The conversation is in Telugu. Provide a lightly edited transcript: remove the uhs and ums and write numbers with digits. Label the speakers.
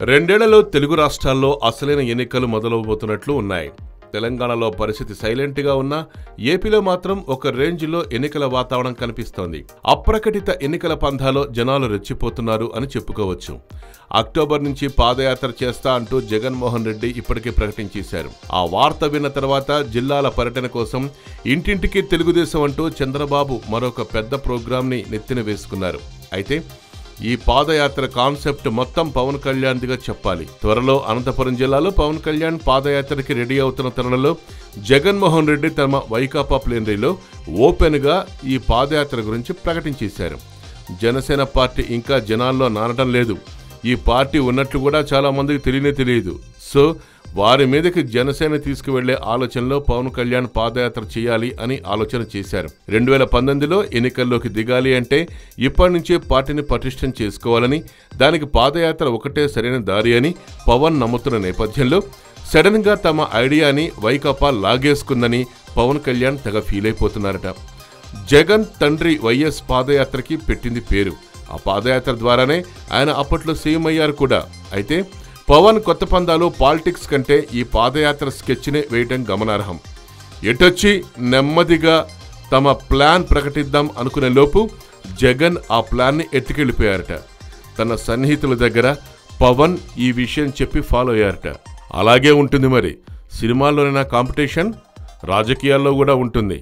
Speaker 1: రెండేళ్లలో తెలుగు రాష్ట్రాల్లో అసలైన ఎన్నికలు మొదలవబోతున్నట్లు ఉన్నాయి. తెలంగాణలో పరిస్థితి సైలెంట్గా ఉన్నా ఏపీలో మాత్రం ఒక రేంజ్లో ఎన్నికల వాతావరణం కనిపిస్తోంది. అప్రకటిత ఎన్నికల పంథాలో జనాలు రెచ్చిపోతున్నారు అని చెప్పుకోవచ్చు. అక్టోబర్ నుంచి పాదయాత్ర చేస్తా అంటూ జగన్మోహన్ రెడ్డి ఇప్పటికే ప్రకటించేశారు. ఆ వార్త విన్న తర్వాత జిల్లాల పర్యటన కోసం ఇంటింటికి తెలుగుదేశం అంటూ చంద్రబాబు మరొక పెద్ద ప్రోగ్రాంని నెత్తిన వేసుకున్నారు. అయితే ఈ పాదయాత్ర కాన్సెప్ట్ మొత్తం పవన్ కళ్యాణ్దిగా చెప్పాలి. త్వరలో అనంతపురం జిల్లాలో పవన్ కళ్యాణ్ పాదయాత్రకి రెడీ అవుతున్న తరుణంలో జగన్మోహన్ రెడ్డి తమ వైకాపా ప్లేనరీలో ఓపెన్ గా ఈ పాదయాత్ర గురించి ప్రకటించేశారు. జనసేన పార్టీ ఇంకా జనాల్లో నానడం లేదు. ఈ పార్టీ ఉన్నట్లు కూడా చాలా మందికి తెలియదు. సో వారి మీదకి జనసేన తీసుకువెళ్లే ఆలోచనలో పవన్ కళ్యాణ్ పాదయాత్ర చేయాలి అని ఆలోచన చేశారు. 2019లో ఎన్నికల్లోకి దిగాలి అంటే ఇప్పటి నుంచే పార్టీని పటిష్టం చేసుకోవాలని, దానికి పాదయాత్ర ఒకటే సరైన దారి అని పవన్ నమ్ముతున్న నేపథ్యంలో సడన్ గా తమ ఐడియాని వైకాపా లాగేసుకుందని పవన్ కళ్యాణ్ తెగ ఫీల్ అయిపోతున్నారట. జగన్ తండ్రి వైఎస్ పాదయాత్రకి పెట్టింది పేరు. ఆ పాదయాత్ర ద్వారానే ఆయన అప్పట్లో సీఎం అయ్యారు కూడా. అయితే పవన్ కొత్త పందాలు పాలిటిక్స్ కంటే ఈ పాదయాత్ర స్కెచ్నే వేయటం గమనార్హం. ఎటొచ్చి నెమ్మదిగా తమ ప్లాన్ ప్రకటిద్దాం అనుకునే లోపు జగన్ ఆ ప్లాన్ని ఎత్తుకెళ్ళిపోయారట. తన సన్నిహితుల దగ్గర పవన్ ఈ విషయం చెప్పి ఫాలో అయ్యారట. అలాగే ఉంటుంది మరి. సినిమాల్లోనైనా కాంపిటీషన్, రాజకీయాల్లో కూడా ఉంటుంది.